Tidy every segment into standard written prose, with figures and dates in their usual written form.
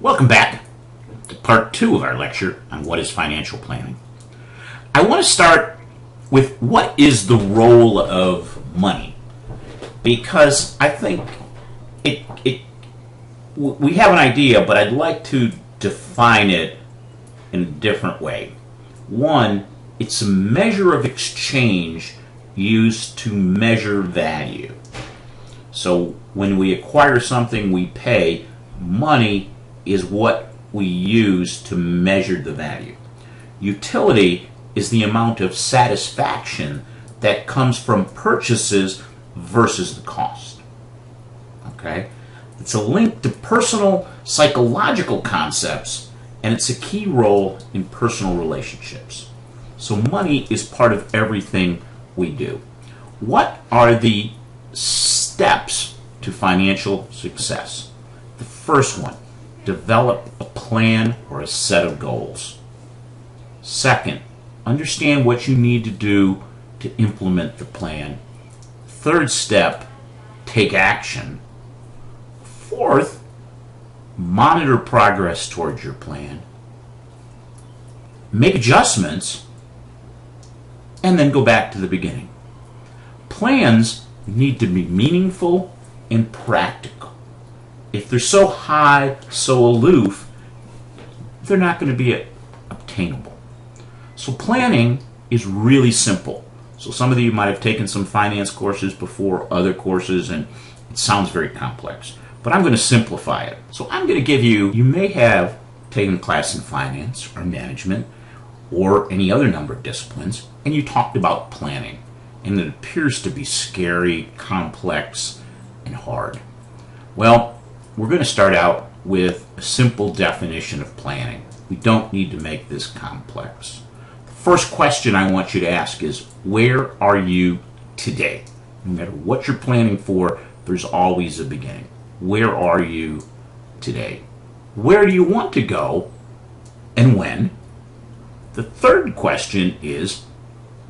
Welcome back to part 2 of our lecture on what is financial planning. I want to start with what is the role of money, because I think we have an idea, but I'd like to define it in a different way. One, it's a measure of exchange used to measure value. So when we acquire something, we pay. Money is what we use to measure the value. Utility is the amount of satisfaction that comes from purchases versus the cost. Okay? It's a link to personal psychological concepts, and it's a key role in personal relationships. So money is part of everything we do. What are the steps to financial success? The first one, develop a plan or a set of goals. Second, understand what you need to do to implement the plan. Third step, take action. Fourth, monitor progress towards your plan. Make adjustments, and then go back to the beginning. Plans need to be meaningful and practical. If they're so high, so aloof, they're not going to be obtainable. So planning is really simple. So some of you might have taken some finance courses before, other courses, and it sounds very complex. But I'm going to simplify it. So I'm going to give you may have taken a class in finance or management or any other number of disciplines, and you talked about planning. And it appears to be scary, complex, and hard. Well, we're going to start out with a simple definition of planning. We don't need to make this complex. The first question I want you to ask is, where are you today? No matter what you're planning for, there's always a beginning. Where are you today? Where do you want to go and when? The third question is,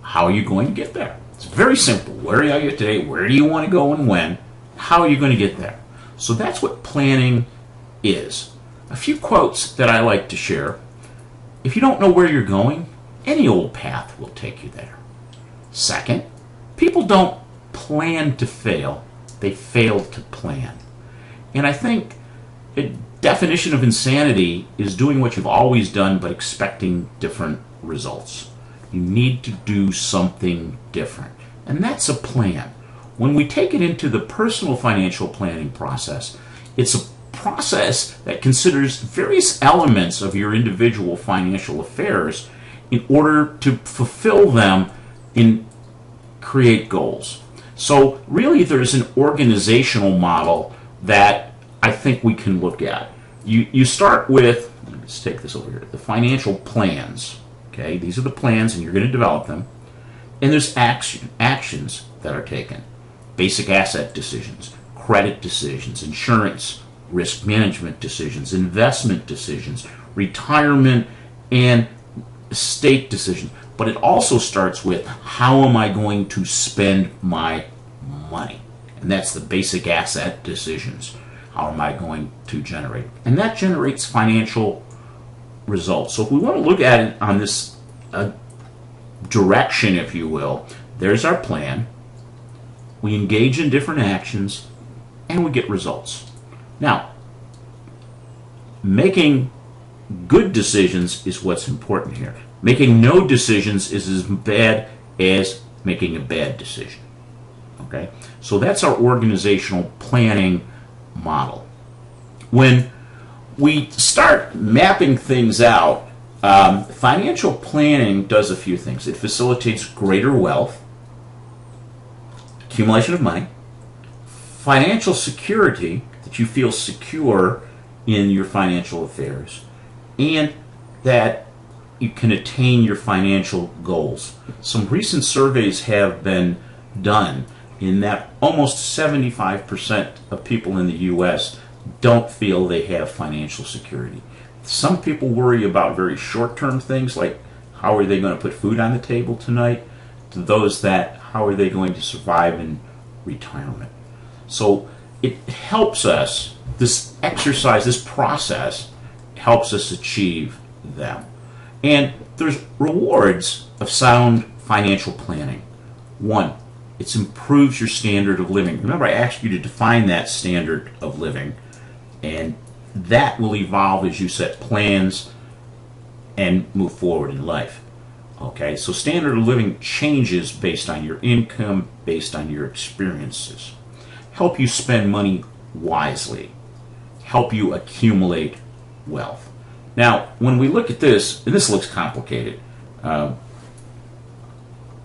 how are you going to get there? It's very simple. Where are you today? Where do you want to go and when? How are you going to get there? So that's what planning is. A few quotes that I like to share. If you don't know where you're going, any old path will take you there. Second, people don't plan to fail. They fail to plan. And I think a definition of insanity is doing what you've always done but expecting different results. You need to do something different. And that's a plan. When we take it into the personal financial planning process, it's a process that considers various elements of your individual financial affairs in order to fulfill them and create goals. So really there's an organizational model that I think we can look at. You start with, let's take this over here, the financial plans. Okay, these are the plans and you're going to develop them. And there's actions that are taken. Basic asset decisions, credit decisions, insurance, risk management decisions, investment decisions, retirement, and estate decisions. But it also starts with, how am I going to spend my money? And that's the basic asset decisions. How am I going to generate? And that generates financial results. So if we want to look at it on this direction, if you will, there's our plan. We engage in different actions, and we get results. Now, making good decisions is what's important here. Making no decisions is as bad as making a bad decision. Okay? So that's our organizational planning model. When we start mapping things out, financial planning does a few things. It facilitates greater wealth, accumulation of money, financial security, that you feel secure in your financial affairs, and that you can attain your financial goals. Some recent surveys have been done in that almost 75% of people in the U.S. don't feel they have financial security. Some people worry about very short-term things like, how are they going to put food on the table tonight? To those that, how are they going to survive in retirement? So it helps us, this exercise, this process, helps us achieve them. And there's rewards of sound financial planning. One, it improves your standard of living. Remember, I asked you to define that standard of living, and that will evolve as you set plans and move forward in life. Okay, so standard of living changes based on your income, based on your experiences. Help you spend money wisely. Help you accumulate wealth. Now, when we look at this, and this looks complicated,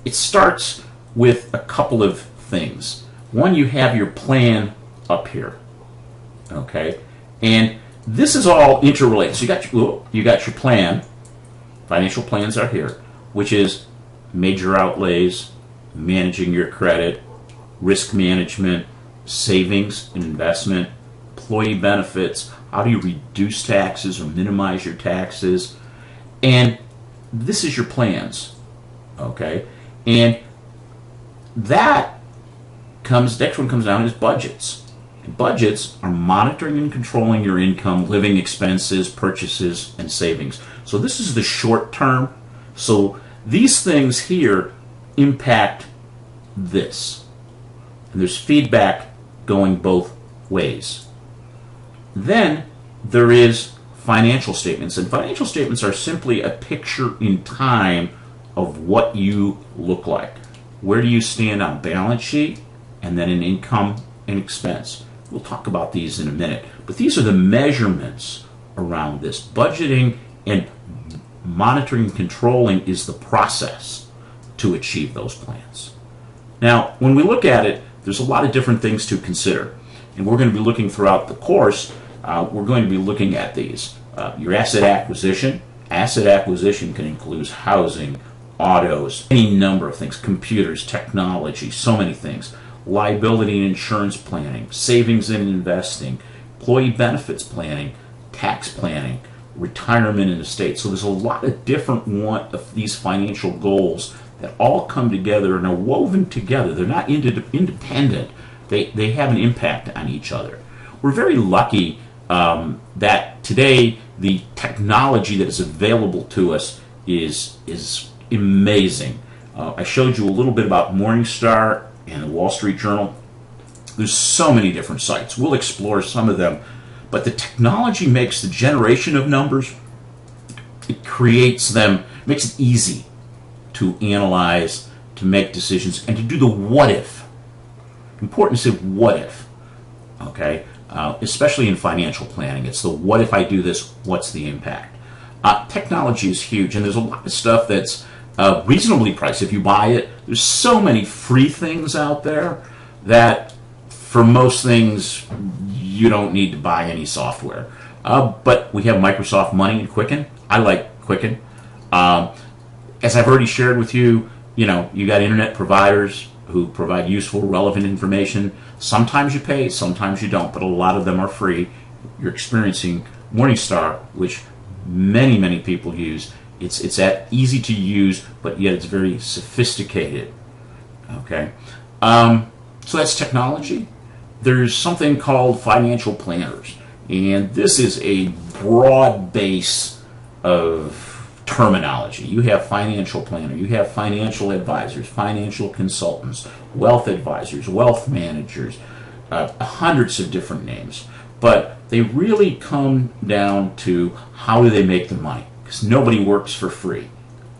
it starts with a couple of things. One, you have your plan up here. Okay, and this is all interrelated. So you got your plan. Financial plans are here, which is major outlays, managing your credit, risk management, savings and investment, employee benefits, how do you reduce taxes or minimize your taxes, and this is your plans, okay? And that next one comes down is budgets. And budgets are monitoring and controlling your income, living expenses, purchases, and savings. So this is the short term. So these things here impact this. And there's feedback going both ways. Then there is financial statements. And financial statements are simply a picture in time of what you look like. Where do you stand on balance sheet and then in income and expense? We'll talk about these in a minute. But these are the measurements around this. Budgeting and monitoring and controlling is the process to achieve those plans. Now, when we look at it, there's a lot of different things to consider. And we're going to be looking throughout the course, we're going to be looking at these. Your asset acquisition. Asset acquisition can include housing, autos, any number of things, computers, technology, so many things. Liability and insurance planning, savings and investing, employee benefits planning, tax planning, retirement and estate. So there's a lot of different of these financial goals that all come together and are woven together. They're not independent. They have an impact on each other. We're very lucky that today the technology that is available to us is amazing. I showed you a little bit about Morningstar and the Wall Street Journal. There's so many different sites. We'll explore some of them. But the technology makes the generation of numbers, it creates them, makes it easy to analyze, to make decisions, and to do the what if. Important to say what if, okay? Especially in financial planning. It's the what if I do this, what's the impact? Technology is huge, and there's a lot of stuff that's reasonably priced if you buy it. There's so many free things out there that for most things you don't need to buy any software. But we have Microsoft Money and Quicken. I like Quicken. As I've already shared with you, you got internet providers who provide useful, relevant information. Sometimes you pay, sometimes you don't, but a lot of them are free. You're experiencing Morningstar, which many, many people use. It's that easy to use, but yet it's very sophisticated. Okay, so that's technology. There's something called financial planners, and this is a broad base of terminology. You have financial planner, you have financial advisors, financial consultants, wealth advisors, wealth managers, hundreds of different names. But they really come down to how do they make the money, because nobody works for free.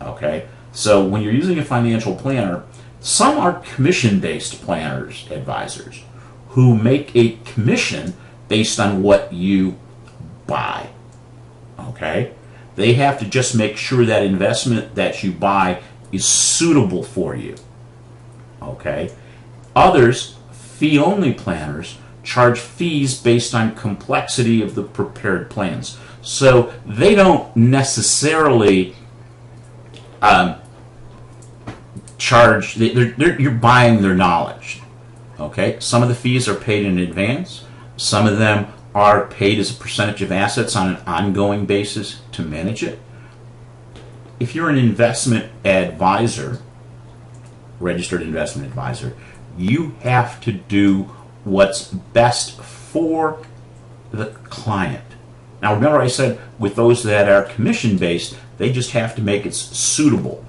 Okay, so when you're using a financial planner, some are commission-based planners, advisors, who make a commission based on what you buy. Okay? They have to just make sure that investment that you buy is suitable for you. Okay? Others, fee-only planners, charge fees based on complexity of the prepared plans. So they don't necessarily charge, you're buying their knowledge. Okay, some of the fees are paid in advance. Some of them are paid as a percentage of assets on an ongoing basis to manage it. If you're an investment advisor, registered investment advisor, you have to do what's best for the client. Now remember I said with those that are commission-based, they just have to make it suitable.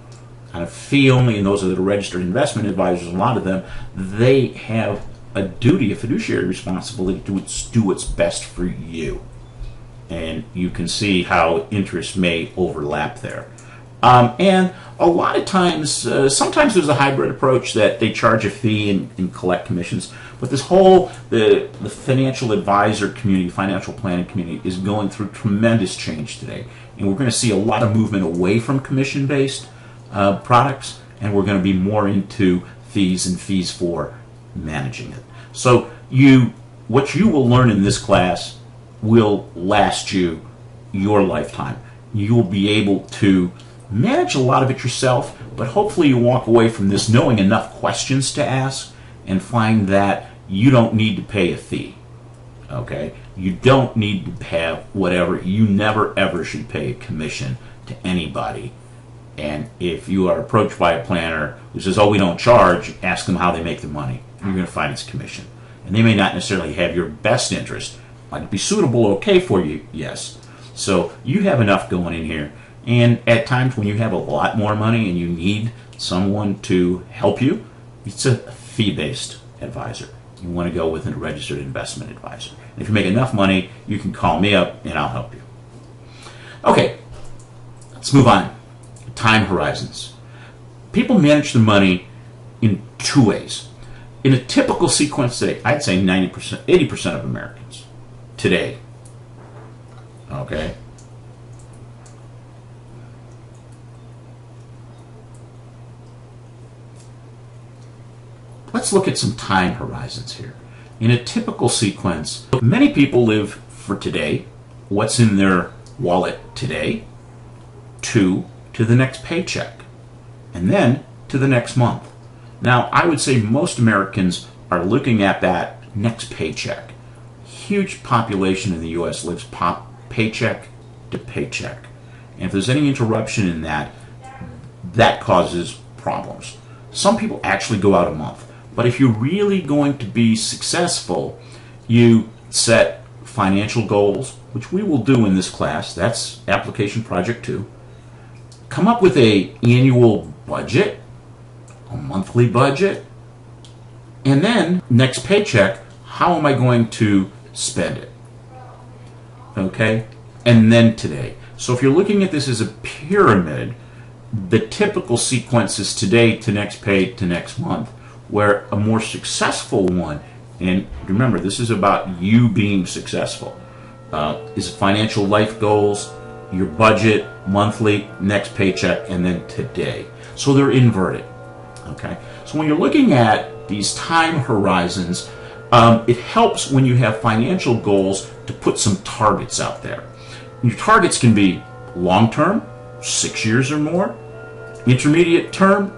On a fee only, and those are the registered investment advisors, a lot of them, they have a duty, a fiduciary responsibility to do what's best for you. And you can see how interests may overlap there. And a lot of times, sometimes there's a hybrid approach that they charge a fee and collect commissions. But this whole, the financial advisor community, financial planning community is going through tremendous change today. And we're going to see a lot of movement away from commission-based products, and we're going to be more into fees and fees for managing it. So what you will learn in this class will last you your lifetime. You will be able to manage a lot of it yourself, but hopefully you walk away from this knowing enough questions to ask and find that you don't need to pay a fee. Okay? You don't need to have whatever. You never ever should pay a commission to anybody. And if you are approached by a planner who says, oh, we don't charge, ask them how they make their money. You're going to find it's commission. And they may not necessarily have your best interest. Might it be suitable, okay for you? Yes. So you have enough going in here. And at times when you have a lot more money and you need someone to help you, it's a fee-based advisor. You want to go with a registered investment advisor. And if you make enough money, you can call me up and I'll help you. Okay, let's move on. Time horizons. People manage their money in two ways. In a typical sequence today, I'd say 90%, 80% of Americans today, okay, let's look at some time horizons here. In a typical sequence, many people live for today, what's in their wallet today, to the next paycheck, and then to the next month. Now, I would say most Americans are looking at that next paycheck. Huge population in the U.S. lives paycheck to paycheck. And if there's any interruption in that, that causes problems. Some people actually go out a month. But if you're really going to be successful, you set financial goals, which we will do in this class. That's application project 2. Come up with an annual budget, a monthly budget, and then next paycheck, how am I going to spend it? Okay? And then today. So if you're looking at this as a pyramid, the typical sequence is today to next pay to next month, where a more successful one, and remember this is about you being successful, is financial life goals, your budget, monthly, next paycheck, and then today. So they're inverted. Okay? So when you're looking at these time horizons, it helps when you have financial goals to put some targets out there. And your targets can be long-term, 6 years or more, intermediate term,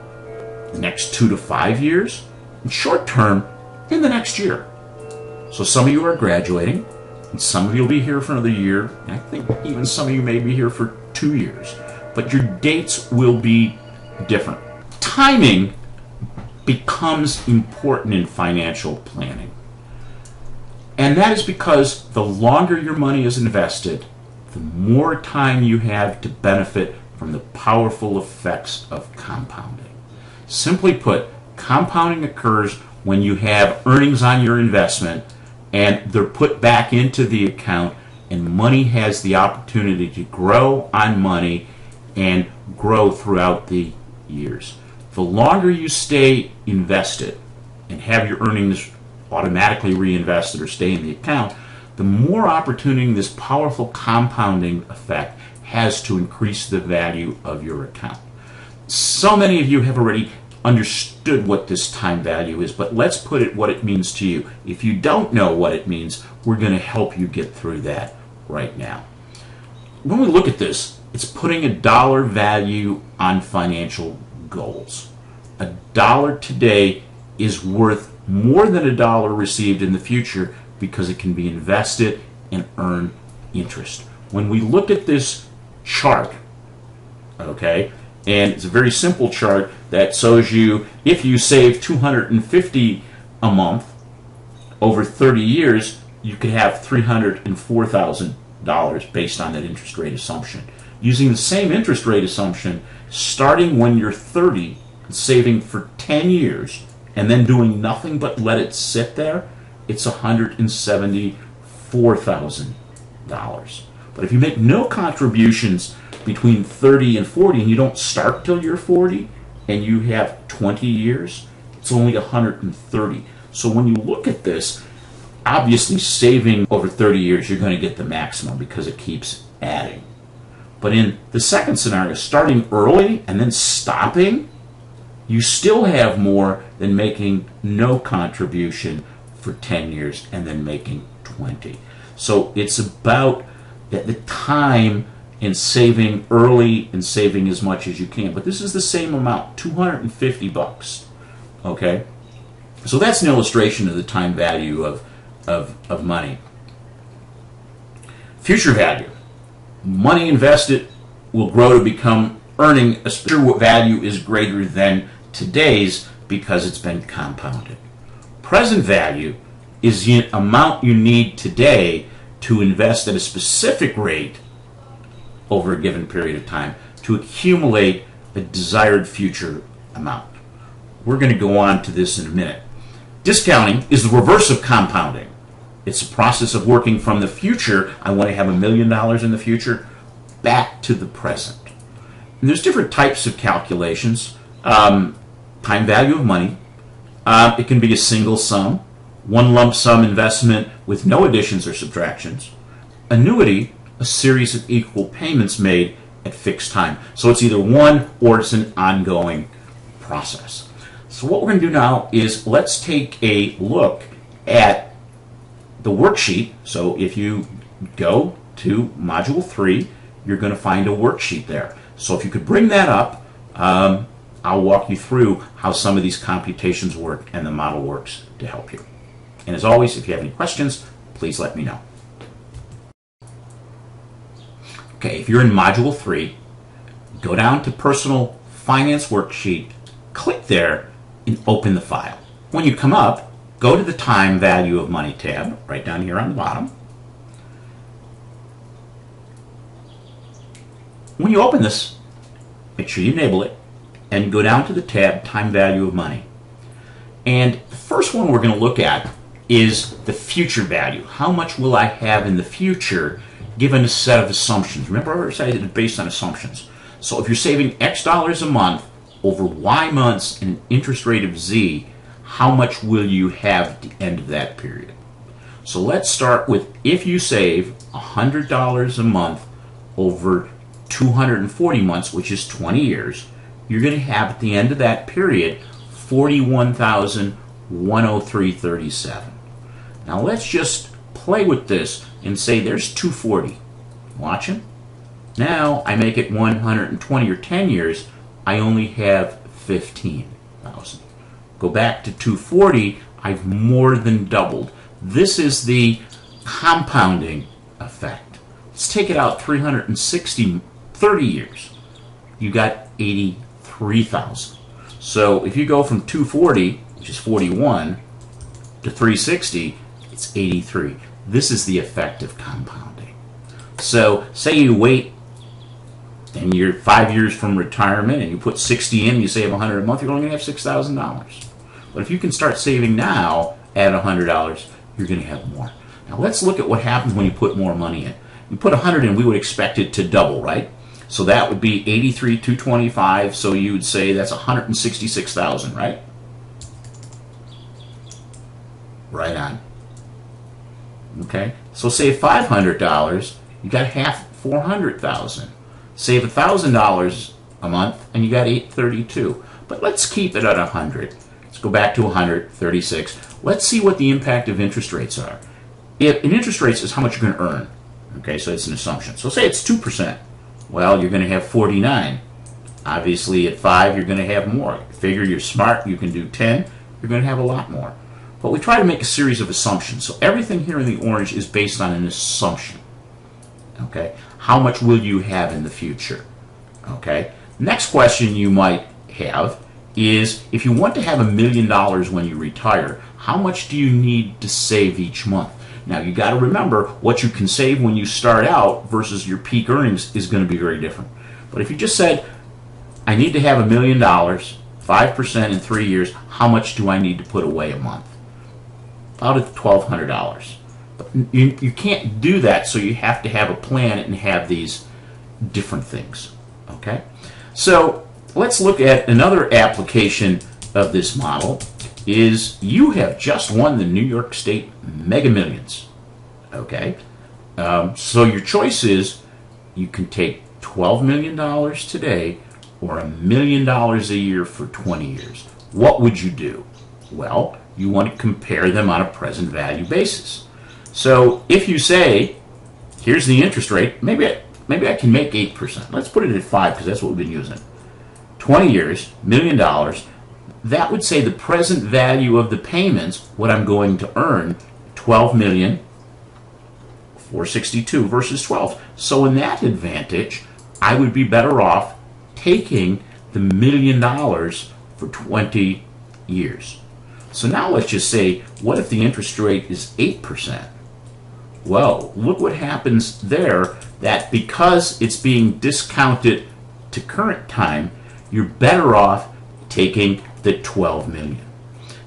the next 2 to 5 years, and short-term, in the next year. So some of you are graduating, and some of you will be here for another year, and I think even some of you may be here for 2 years. But your dates will be different. Timing becomes important in financial planning. And that is because the longer your money is invested, the more time you have to benefit from the powerful effects of compounding. Simply put, compounding occurs when you have earnings on your investment and they're put back into the account, and money has the opportunity to grow on money and grow throughout the years. The longer you stay invested and have your earnings automatically reinvested or stay in the account, the more opportunity this powerful compounding effect has to increase the value of your account. So many of you have already understood what this time value is, but let's put it what it means to you. If you don't know what it means, we're going to help you get through that right now. When we look at this, it's putting a dollar value on financial goals. A dollar today is worth more than a dollar received in the future because it can be invested and earn interest. When we look at this chart, okay, and it's a very simple chart that shows you if you save $250 a month over 30 years, you could have $304,000 dollars based on that interest rate assumption. Using the same interest rate assumption, starting when you're 30, saving for 10 years, and then doing nothing but let it sit there, it's $174,000. But if you make no contributions between 30 and 40, and you don't start till you're 40, and you have 20 years, it's only 130. So when you look at this, obviously saving over 30 years, you're going to get the maximum because it keeps adding. But in the second scenario, starting early and then stopping, you still have more than making no contribution for 10 years and then making 20. So it's about the time in saving early and saving as much as you can. But this is the same amount, $250. Okay? So that's an illustration of the time value of money. Future value. Money invested will grow to become earning a future value is greater than today's because it's been compounded. Present value is the amount you need today to invest at a specific rate over a given period of time to accumulate a desired future amount. We're going to go on to this in a minute. Discounting is the reverse of compounding. It's a process of working from the future, I want to have $1 million in the future, back to the present. And there's different types of calculations. Time value of money. It can be a single sum, one lump sum investment with no additions or subtractions. Annuity, a series of equal payments made at fixed time. So it's either one or it's an ongoing process. So what we're going to do now is let's take a look at the worksheet. So if you go to Module 3, you're going to find a worksheet there. So if you could bring that up, I'll walk you through how some of these computations work and the model works to help you. And as always, if you have any questions, please let me know. Okay, if you're in Module 3, go down to Personal Finance Worksheet, click there, and open the file. When you come up, go to the Time Value of Money tab, right down here on the bottom. When you open this, make sure you enable it, and go down to the tab Time Value of Money. And the first one we're going to look at is the future value. How much will I have in the future given a set of assumptions? Remember I said it's based on assumptions. So if you're saving X dollars a month over Y months and an interest rate of Z, how much will you have at the end of that period? So let's start with if you save $100 a month over 240 months, which is 20 years, you're going to have at the end of that period $41,103.37. Now let's just play with this and say there's 240. Watching? Now I make it 120 or 10 years, I only have 15,000. Go back to 240, I've more than doubled. This is the compounding effect. Let's take it out 360, 30 years. You got 83,000. So if you go from 240, which is 41, to 360, it's 83. This is the effect of compounding. So say you wait and you're 5 years from retirement and you put 60 in and you save 100 a month, you're only going to have $6,000. But if you can start saving now at $100, you're going to have more. Now let's look at what happens when you put more money in. You put 100 in, we would expect it to double, right? So that would be 83,225. So you would say that's 166,000, right? Right on. Okay. So save $500, you got half, 400,000. Save $1,000 a month, and you got 832. But let's keep it at 100. Let's go back to 136. Let's see what the impact of interest rates are. If an interest rate is how much you're going to earn. Okay, so it's an assumption. So say it's 2%. Well, you're going to have 49. Obviously, at 5, you're going to have more. Figure you're smart, you can do 10, you're going to have a lot more. But we try to make a series of assumptions. So everything here in the orange is based on an assumption. Okay, how much will you have in the future? Okay, next question you might have is if you want to have $1 million when you retire, how much do you need to save each month? Now you got to remember what you can save when you start out versus your peak earnings is going to be very different. But if you just said, I need to have $1 million, 5% in 3 years, how much do I need to put away a month? About $1,200. But you can't do that, so you have to have a plan and have these different things. Okay? So let's look at another application of this model. Is you have just won the New York State Mega Millions. Okay? So your choice is you can take $12 million today or $1 million a year for 20 years. What would you do? Well, you want to compare them on a present value basis. So if you say, here's the interest rate, maybe I can make 8%. Let's put it at 5 because that's what we've been using. 20 years, $1 million. That would say the present value of the payments, what I'm going to earn, $12,462,000 versus 12. So in that advantage, I would be better off taking the $1 million for 20 years. So now let's just say, what if the interest rate is 8%? Well, look what happens there, that because it's being discounted to current time, you're better off taking the $12 million.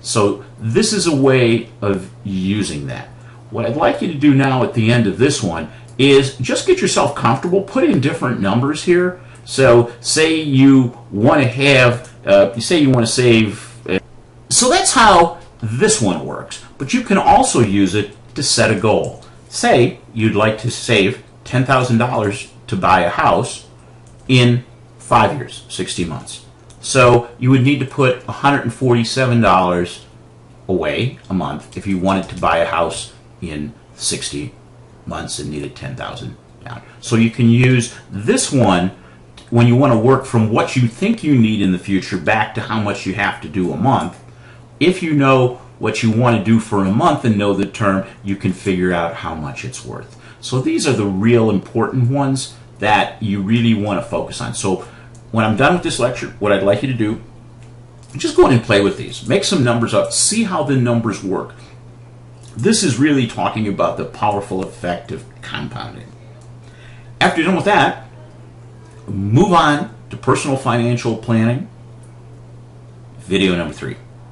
So this is a way of using that. What I'd like you to do now at the end of this one is just get yourself comfortable, put in different numbers here. So say you want to have, say you want to save, so that's how this one works. But you can also use it to set a goal. Say you'd like to save $10,000 to buy a house in 5 years, 60 months. So you would need to put $147 away a month if you wanted to buy a house in 60 months and needed $10,000 down. So you can use this one when you want to work from what you think you need in the future back to how much you have to do a month. If you know what you want to do for a month and know the term, you can figure out how much it's worth. So these are the real important ones that you really want to focus on. So when I'm done with this lecture, what I'd like you to do, just go in and play with these. Make some numbers up. See how the numbers work. This is really talking about the powerful effect of compounding. After you're done with that, move on to personal financial planning, video number 3.